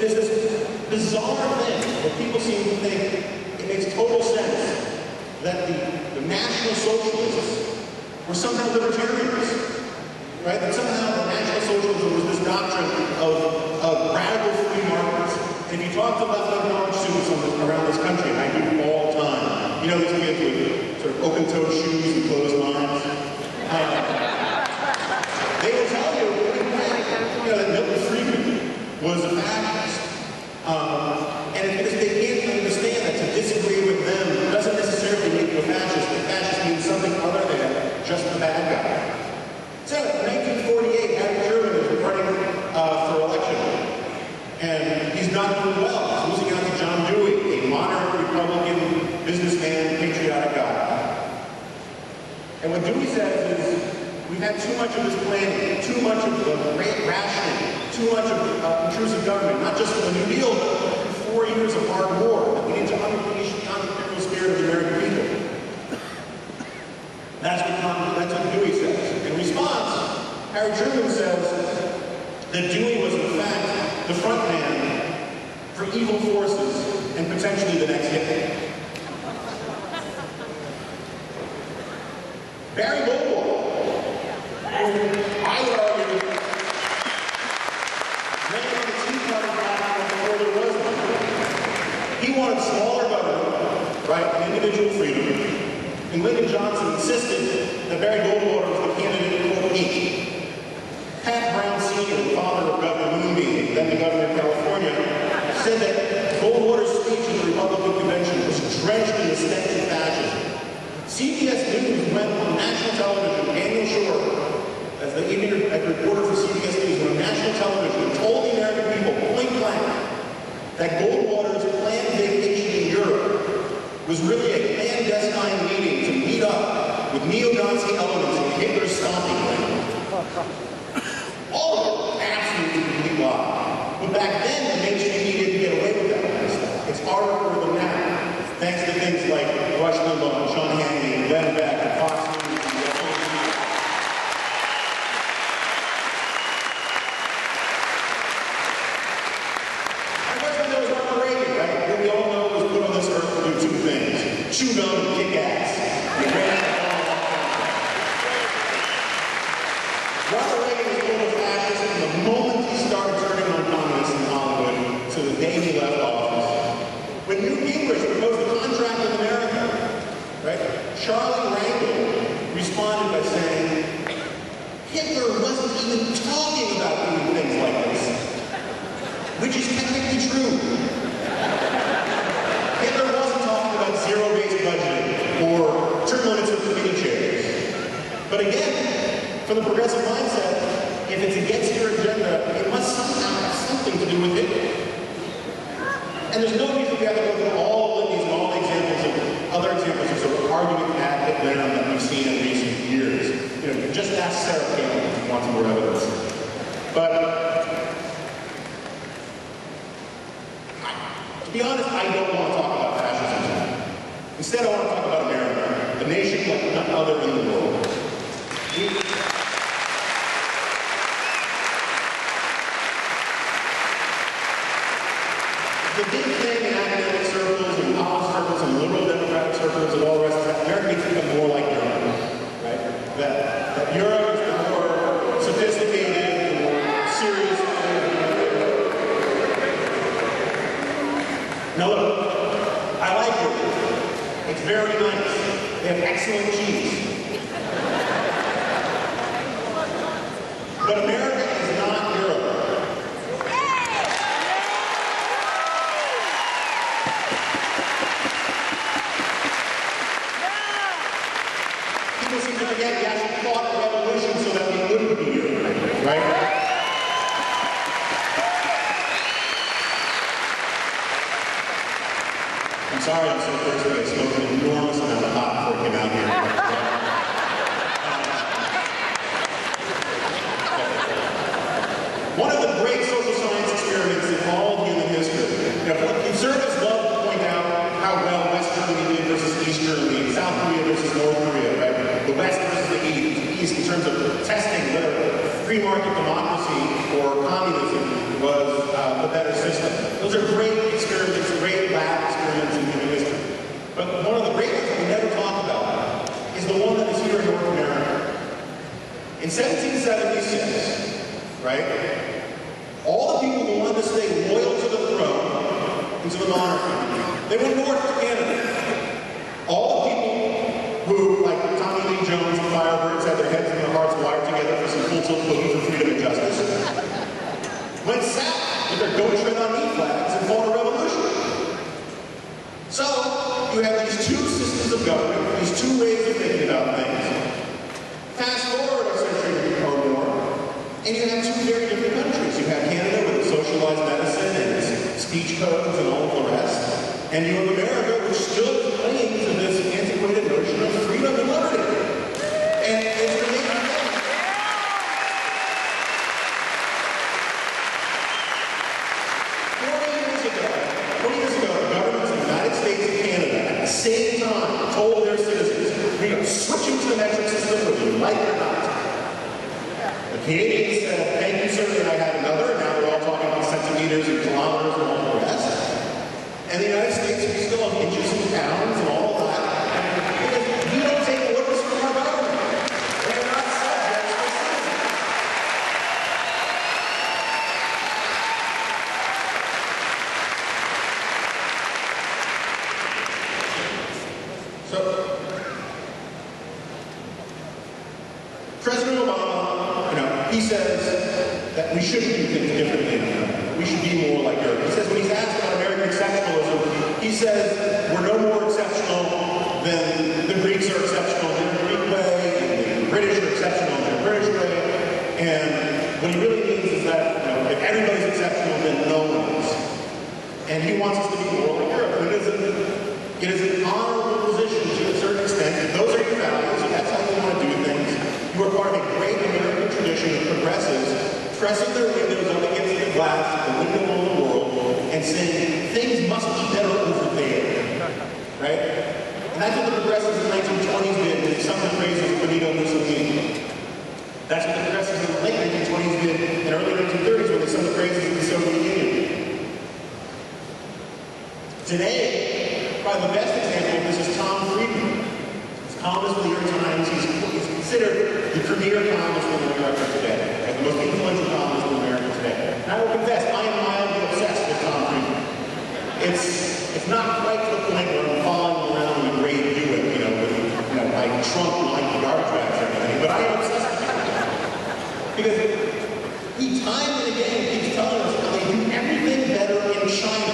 is this bizarre thing where people seem to think it makes total sense that the National Socialists were somehow libertarians, right? That somehow the National Socialism was this doctrine of radical free markets. And if you talk to left-wing college students around this country, and I do all the time, you know these kids with sort of open-toed shoes and closed minds, they will tell you, that Milton Friedman was a fascist. And it's because they can't understand that to disagree with them doesn't necessarily make you a fascist. A fascist means something other than just the bad guy. So, in 1948, Harry Truman is running for election. And he's not doing well. He's losing out to John Dewey, a moderate Republican businessman, patriotic guy. And what Dewey says is, we've had too much of this planning, too much of rationing, too much of intrusive government, not just for the New Deal, but for 4 years of hard war. We need to unleash the entrepreneurial spirit of the American people. That's what Dewey says. In response, Harry Truman says that Dewey was in fact the front man for evil forces and potentially the next Hitler. Barry Goldberg, I would argue, ran on the Tea Party platform before there was one. He wanted smaller government, right, and individual freedom. And Lyndon Johnson insisted that Barry Goldwater was the candidate for each. Pat Brown Sr., the father of Governor Moonbeam, then the governor of California, said that Goldwater's speech in the Republican convention was drenched in the stench of fascism. CBS News went on national television, Daniel Shore, as the evening reporter for CBS News, went on national television and told the American people point blank that Goldwater's planned vacation in Europe was really a clandestine meeting to meet up with neo-Nazi elements in Hitler's stomping ground. All of it absolutely complete lie. But back then, the mainstream media didn't get away with that kind of stuff. It's harder for them now, thanks to things like Rush Limbaugh and Sean Hannity and Glenn Beck and Fox News and the I guess when there was Ronald Reagan, right? What we all know was put on this earth to do two things: chew gum and kick ass. Ronald Reagan was full of fascism from the moment he started turning on communists in Hollywood to the day he left office. When Newt Gingrich proposed the contract with America, right, Charlie Rangel responded by saying, Hitler wasn't even talking about doing things like this, which is technically true. Hitler wasn't talking about zero-based budgeting or term limits for committee chairs. But again, for the progressive mindset, if it's against your agenda, it must somehow have something to do with it. And there's no reason we have to go through all of these and all the examples of other examples of sort of argument ad Hitler that we've seen in recent years. Just ask Sarah Palin if you want some more evidence. But to be honest, I don't want to talk about fascism tonight. Instead, I want to talk about America, a nation like none other in the world. The big thing in academic circles and policy circles and liberal democratic circles and all the rest of that, America needs to become more like Europe, right? That Europe is more sophisticated, more serious. Now look, I like it. It's very nice. They have excellent cheese. But America is not Europe. People seem to forget we actually fought the revolution so that we wouldn't be Europe, right? I'm sorry I'm so thirsty. I smoked an enormous amount of pot before I came out here. One of the great social science experiments in all of human history. Conservatives love to point out how well West Germany did versus East Germany, South Korea versus North Korea, right? The West versus the East in terms of testing whether free market democracy or communism was the better system. Those are great experiments, great lab experiments in human history. But one of the great ones that we never talk about is the one that is here in North America. In 1776, right, all the people who wanted to stay loyal to the throne and to the monarchy, they went north to Canada. All the people who, like Tommy Lee Jones and Firebirds, had their heads and their hearts wired together for some full tilt boogie for freedom and justice, went south with their "Don't Tread on Me" flags and fought a revolution. So, you have these two systems of government, these two ways of thinking about things. Fast forward a century or more, and you have two very different countries. You have Canada with its socialized medicine and its speech codes and all of the rest. And you have America, which still clings to this antiquated notion of freedom and liberty. And it's ridiculous. 40 years ago, the governments of the United States and Canada at the same time told their citizens, we are switching to the metric system whether you like it or not. The Canadians said, thank you, sir, and I had another, and now we're all talking about centimeters and kilometers and all the rest. And the United States, we still have inches and pounds and all of that. Because we don't take orders from our government. We're not subjects to citizens. So, President Obama, he says that we shouldn't do things differently in America. We should be more like Europe. He says when he's asked about American exceptionalism, he says we're no more exceptional than the Greeks are exceptional in their Greek way, and the British are exceptional in their British way. And what he really means is that if everybody's exceptional, then no one is. And he wants us to be more like Europe. And it is an honorable position to a certain extent. If those are your values, if that's how you want to do things, you are part of a great American tradition of progressives pressing their windows up against the glass of the window on the world and saying things must be better over there. Right? And that's what the progressives in the 1920s did when they sung the praises of Benito Mussolini. That's what the progressives in the late 1920s did and early 1930s when they sung the praises of the Soviet Union. Today, probably the best example of this is Tom Friedman. He's a columnist for the New York Times. He's considered the premier columnist in America today, right? The most influential columnist in America today. And I will confess, I am mildly obsessed with Tom Friedman. It's not quite to the point where I'm following around in a great Buick, with my trunk like the garbage bags and everything, but I am obsessed with him. Because he time and again keeps telling us how they do everything better in China.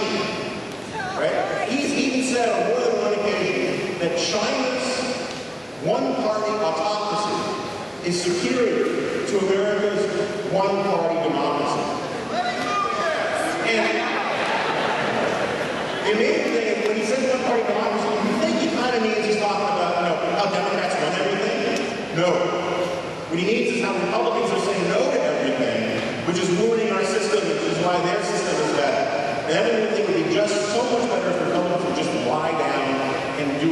Right? He's even said on more than one occasion that China's one-party autocracy is superior to America's one-party democracy. And the amazing thing is when he says one-party democracy, you think he kind of means he's talking about how Democrats run everything? No. What he means is how Republicans are saying no to everything, which is ruining our system, which is why their system is better. And everything would be just so much better if Republicans would just lie down and do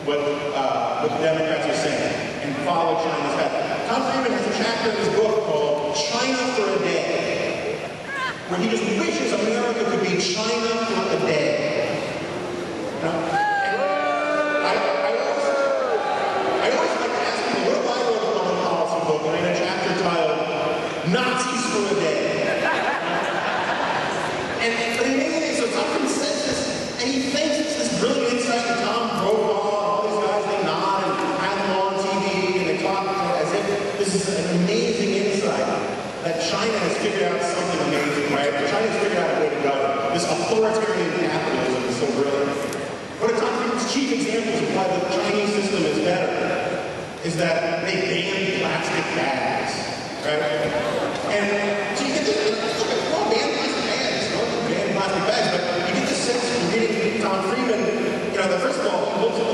what the Democrats are saying and follow China's path. Tom Friedman has a chapter in his book called China for a Day, where he just wishes America could be China for a day. I always like to ask people, what if I wrote a public policy book and I had a chapter titled Nazis for a Day? But the amazing thing is, so Tom Friedman says this, and he thinks it's this brilliant insight, and Tom Brokaw, all these guys, they nod and have them on TV, and they talk as if this is an amazing insight, that China has figured out something amazing, right? China has figured out a way to govern. This authoritarian capitalism is so brilliant. One of Tom Friedman's chief examples of why the Chinese system is better is that they ban plastic bags, right? And so you get this, look, it's all ban plastic bags, ban plastic bags, but you get this sense from reading Tom Friedman, that first of all, he looks at the